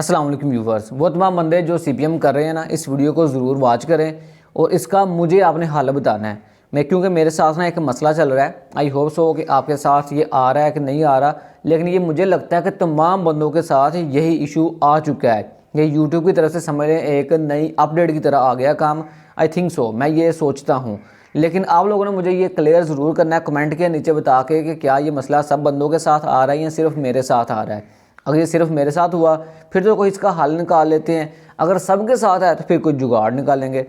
अस्सलाम वालेकुम व्यूवर्स। वो तमाम बंदे जो सीपीएम कर रहे हैं ना, इस वीडियो को ज़रूर वॉच करें और इसका मुझे आपने हल बताना है। क्योंकि मेरे साथ ना एक मसला चल रहा है। आई होप सो कि आपके साथ ये आ रहा है कि नहीं आ रहा, लेकिन ये मुझे लगता है कि तमाम बंदों के साथ यही इशू आ चुका है। ये यूट्यूब की तरफ से समझ लें एक नई अपडेट की तरह आ गया काम। आई थिंक सो, मैं ये सोचता हूँ। लेकिन आप लोगों ने मुझे ये क्लियर ज़रूर करना है कमेंट के नीचे बता के कि क्या ये मसला सब बंदों के साथ आ रहा है या सिर्फ मेरे साथ आ रहा है। अगर ये सिर्फ मेरे साथ हुआ फिर तो कोई इसका हल निकाल लेते हैं, अगर सबके साथ है तो फिर कोई जुगाड़ निकालेंगे।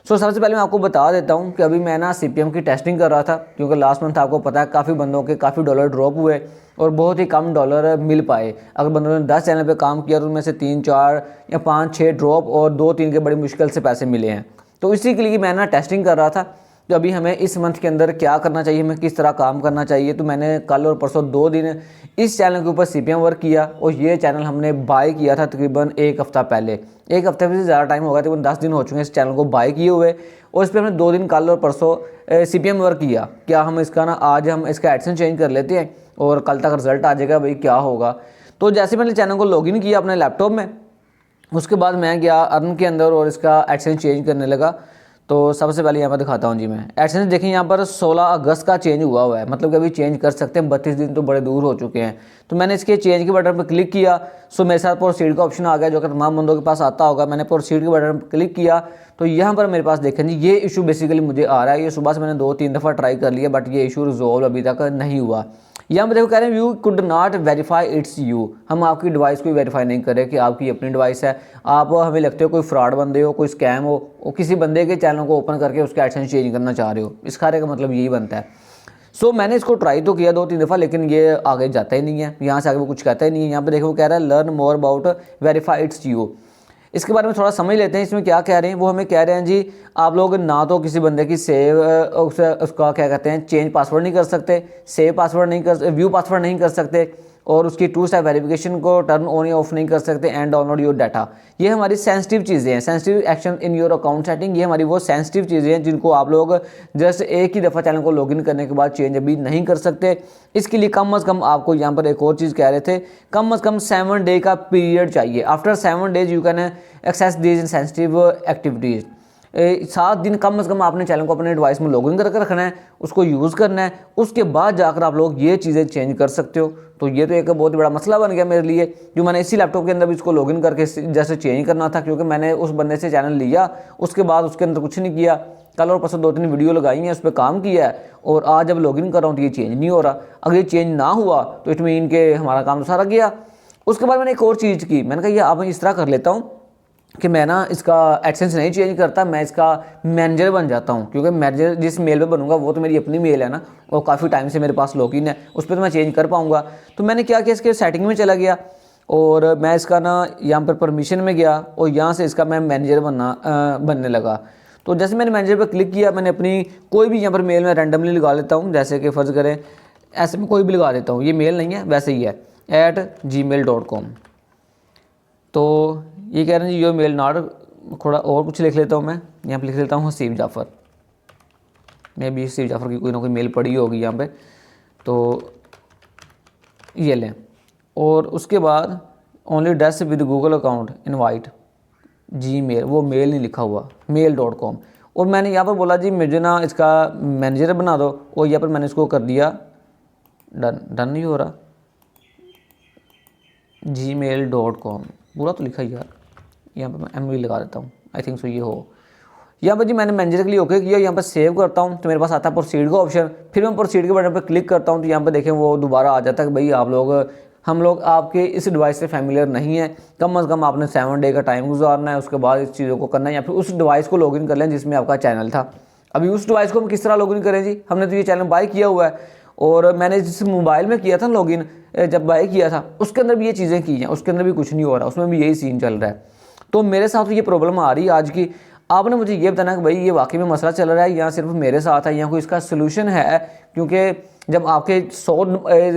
सबसे पहले मैं आपको बता देता हूँ कि अभी मैं ना सीपीएम की टेस्टिंग कर रहा था, क्योंकि लास्ट मंथ आपको पता है काफ़ी बंदों के काफ़ी डॉलर ड्रॉप हुए और बहुत ही कम डॉलर मिल पाए। अगर बंदों ने 10 चैनल पे काम किया तो उनमें से 3, 4 या 5, 6 ड्रॉप और 2-3 के बड़ी मुश्किल से पैसे मिले हैं। तो इसी के लिए मैं ना टेस्टिंग कर रहा था तो अभी हमें इस मंथ के अंदर क्या करना चाहिए, हमें किस तरह काम करना चाहिए। तो मैंने कल और परसों 2 दिन इस चैनल के ऊपर सीपीएम वर्क किया और ये चैनल हमने बाय किया था तकरीबन 1 हफ़्ता पहले। 1 हफ्ते से ज़्यादा टाइम हो गया, तकरीबन 10 दिन हो चुके हैं इस चैनल को बाय किए हुए। और इस पर हमने 2 दिन कल और परसों सीपीएम वर्क किया। क्या हम इसका ना आज हम इसका एडसेंस चेंज कर लेते हैं और कल तक रिजल्ट आ जाएगा भाई क्या होगा। तो जैसे मैंने चैनल को लॉगिन किया अपने लैपटॉप में, उसके बाद मैं गया अर्न के अंदर और इसका एडसेंस चेंज करने लगा। तो सबसे पहले यहाँ पर दिखाता हूँ जी मैं एडसेंस। देखिए यहाँ पर 16 अगस्त का चेंज हुआ है, मतलब कि अभी चेंज कर सकते हैं। 32 दिन तो बड़े दूर हो चुके हैं। तो मैंने इसके चेंज के बटन पर क्लिक किया। मेरे साथ प्रोसीड का ऑप्शन आ गया, जो कि तमाम बंदों के पास आता होगा। मैंने प्रोसीड के बटन पर क्लिक किया तो यहाँ पर मेरे पास देखें जी ये इशू बेसिकली मुझे आ रहा है। ये सुबह से मैंने 2-3 दफ़ा ट्राई कर लिया बट ये इशू रिजॉल्व अभी तक नहीं हुआ। यहाँ पर देखो कह रहे हैं you could not verify it's you. हम आपकी डिवाइस को वेरीफाई नहीं कर रहे कि आपकी अपनी डिवाइस है। आप हमें लगते हो कोई फ्रॉड बंदे हो, कोई स्कैम हो, और किसी बंदे के चैनल को ओपन करके उसका एडसेंस चेंज करना चाह रहे हो। इस कार्य का मतलब यही बनता है। मैंने इसको ट्राई तो किया 2-3 दफ़ा, लेकिन ये आगे जाता ही नहीं है। यहाँ से आगे वो कुछ कहता ही नहीं है। यहाँ पे देखो वो कह रहा है learn more about verify it's you. इसके बारे में थोड़ा समझ लेते हैं इसमें क्या कह रहे हैं। वो हमें कह रहे हैं जी आप लोग ना तो किसी बंदे की सेव उसका क्या कहते हैं चेंज पासवर्ड नहीं कर सकते, सेव पासवर्ड नहीं कर, व्यू पासवर्ड नहीं कर सकते, और उसकी 2 स्टेप वेरिफिकेशन को टर्न ऑन या ऑफ नहीं कर सकते, एंड डाउनलोड योर डाटा। ये हमारी सेंसिटिव चीज़ें हैं, sensitive action in your account setting. ये हमारी वो सेंसिटिव चीज़ें हैं जिनको आप लोग जस्ट एक ही दफ़ा चैनल को लॉगिन करने के बाद चेंज अभी नहीं कर सकते। इसके लिए कम अज़ कम आपको यहाँ पर एक और चीज़ कह रहे थे, कम अज़ कम 7 डे का पीरियड चाहिए। After 7 days you can access these in sensitive activities. 7 दिन कम से कम आपने चैनल को अपने डिवाइस में लॉगिन करके रखना है, उसको यूज़ करना है। उसके बाद जाकर आप लोग ये चीज़ें चेंज कर सकते हो। तो ये तो एक बहुत बड़ा मसला बन गया मेरे लिए, जो मैंने इसी लैपटॉप के अंदर भी इसको लॉगिन करके जैसे चेंज करना था, क्योंकि मैंने उस बंदे से चैनल लिया, उसके बाद उसके अंदर कुछ नहीं किया। कल और परसों 2-3 वीडियो लगाई हैं, उस पर काम किया है, और आज जब लॉगिन कर रहा हूँ तो ये चेंज नहीं हो रहा। अगर ये चेंज ना हुआ तो इट मीन के हमारा काम तो सारा गया। उसके बाद मैंने एक और चीज़ की, मैंने कहा ये आप इस तरह कर लेता हूँ कि मैं ना इसका एडसेंस नहीं चेंज करता, मैं इसका मैनेजर बन जाता हूँ। क्योंकि मैनेजर जिस मेल पे बनूंगा वो तो मेरी अपनी मेल है ना, और काफ़ी टाइम से मेरे पास लॉगिन है, उस पर तो मैं चेंज कर पाऊँगा। तो मैंने क्या किया, इसके सेटिंग में चला गया और मैं इसका ना यहाँ पर परमिशन में गया और यहाँ से इसका मैं मैनेजर बनने लगा। तो जैसे मैंने मैनेजर पर क्लिक किया, मैंने अपनी कोई भी यहाँ पर मेल में रैंडमली लगा लेता हूँ। जैसे कि फ़र्ज़ करें ऐसे में कोई भी लगा देता हूँ, ये मेल नहीं है वैसे ही है @gmail.com। तो ये कह रहे हैं जी योर मेल नॉट, थोड़ा और कुछ लिख लेता हूँ मैं। यहाँ पे लिख लेता हूँ हसीब जाफ़र। मैं भी हसीब जाफ़र की कोई ना कोई मेल पड़ी होगी यहाँ पे, तो ये लें। और उसके बाद only does with Google account invite Gmail, वो मेल नहीं लिखा हुआ, mail.com। और मैंने यहाँ पर बोला जी मुझे ना इसका मैनेजर बना दो, और यहाँ पर मैंने इसको कर दिया डन नहीं हो रहा। gmail.com पूरा तो लिखा ही यार, यहाँ पर मैं MV लगा देता हूँ। आई थिंक सो ये हो। यहाँ पर जी मैंने मैनेजर के लिए ओके किया। यहाँ पर सेव करता हूँ तो मेरे पास आता है प्रोसीड का ऑप्शन। फिर मैं प्रोसीड के बटन पर क्लिक करता हूँ तो यहाँ पर देखें वो दोबारा आ जाता है कि भाई हम लोग आपके इस डिवाइस से फैमिलियर नहीं है, कम से कम आपने 7 डे का टाइम गुजारना है, उसके बाद इस चीज़ों को करना है, या फिर उस डिवाइस को लॉगिन कर लें जिसमें आपका चैनल था। अभी उस डिवाइस को हम किस तरह लॉगिन करें जी, हमने तो ये चैनल बाय किया हुआ है, और मैंने जिस मोबाइल में किया था लॉगिन, जब बाय किया था उसके अंदर भी ये चीज़ें की हैं, उसके अंदर भी कुछ नहीं हो रहा, उसमें भी यही सीन चल रहा है। तो मेरे साथ ये प्रॉब्लम आ रही है आज की। आपने मुझे ये बताना कि भाई ये वाकई में मसला चल रहा है या सिर्फ मेरे साथ है, या कोई इसका सोल्यूशन है। क्योंकि जब आपके 100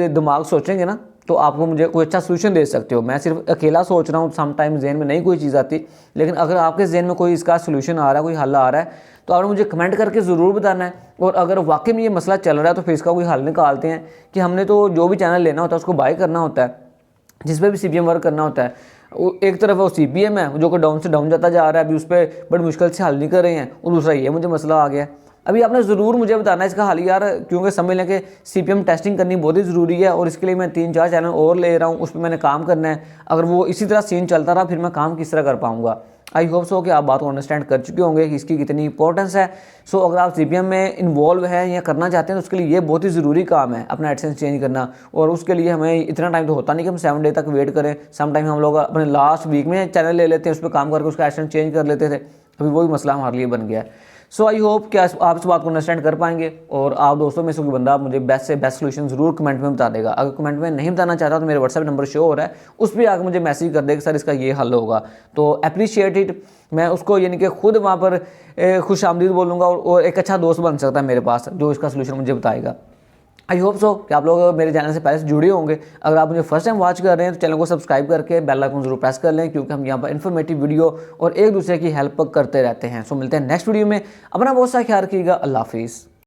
दिमाग सोचेंगे ना तो आपको मुझे कोई अच्छा सोल्यूशन दे सकते हो। मैं सिर्फ अकेला सोच रहा हूँ, समटाइम जहन में नहीं कोई चीज़ आती, लेकिन अगर आपके जहन में कोई इसका सोल्यूशन आ रहा है, कोई हल आ रहा है, तो आपने मुझे कमेंट करके ज़रूर बताना है। और अगर वाकई में ये मसला चल रहा है तो फिर इसका कोई हल निकालते हैं कि हमने तो जो भी चैनल लेना होता है उसको बाय करना होता है, जिस पर भी सीपीएम वर्क करना होता है। एक तरफ वो CPM है जो कि डाउन से डाउन जाता जा रहा है, अभी उस पर बड़ी मुश्किल से हल नहीं कर रहे हैं, और दूसरा ये मुझे मसला आ गया। अभी आपने ज़रूर मुझे बताना है इसका हल यार, क्योंकि समझ लें कि CPM टेस्टिंग करनी बहुत ही ज़रूरी है, और इसके लिए मैं 3-4 चैनल और ले रहा हूँ, उस पर मैंने काम करना है। अगर वो इसी तरह सीन चलता रहा फिर मैं काम किस तरह कर पाऊँगा। आई होप सो कि आप बात को अंडरस्टैंड कर चुके होंगे कि इसकी कितनी इंपॉर्टेंस है। सो अगर आप CPM में इन्वॉल्व हैं या करना चाहते हैं तो उसके लिए ये बहुत ही ज़रूरी काम है अपना एडसेंस चेंज करना, और उसके लिए हमें इतना टाइम तो होता नहीं कि हम 7 डे तक वेट करें। सम टाइम हम लोग अपने लास्ट वीक में चैनल ले लेते हैं, उस पर काम करके उसका एडसेंस चेंज कर लेते थे, अभी वही मसला हमारे लिए बन गया है। सो आई होप कि आप इस बात को अंडरस्टैंड कर पाएंगे, और आप दोस्तों में से कोई बंदा मुझे बेस्ट से बेस्ट सोल्यूशन ज़रूर कमेंट में बता देगा। अगर कमेंट में नहीं बताना चाहता तो मेरे व्हाट्सएप नंबर शो हो रहा है, उस पर आकर मुझे मैसेज कर देगा सर इसका ये हल होगा, तो अप्रिशिएट इट। मैं उसको यानी कि खुद वहाँ पर खुश आमदीद बोलूँगा, और एक अच्छा दोस्त बन सकता है मेरे पास जो इसका सोल्यूशन मुझे बताएगा। आई होप सो कि आप लोग मेरे चैनल से पहले से जुड़े होंगे। अगर आप मुझे फर्स्ट टाइम वॉच कर रहे हैं तो चैनल को सब्सक्राइब करके बेल आइकन जरूर प्रेस कर लें, क्योंकि हम यहाँ पर इन्फॉर्मेटिव वीडियो और एक दूसरे की हेल्प करते रहते हैं। सो मिलते हैं नेक्स्ट वीडियो में। अपना बहुत सा ख्याल रखिएगा। अल्लाह हाफिज़।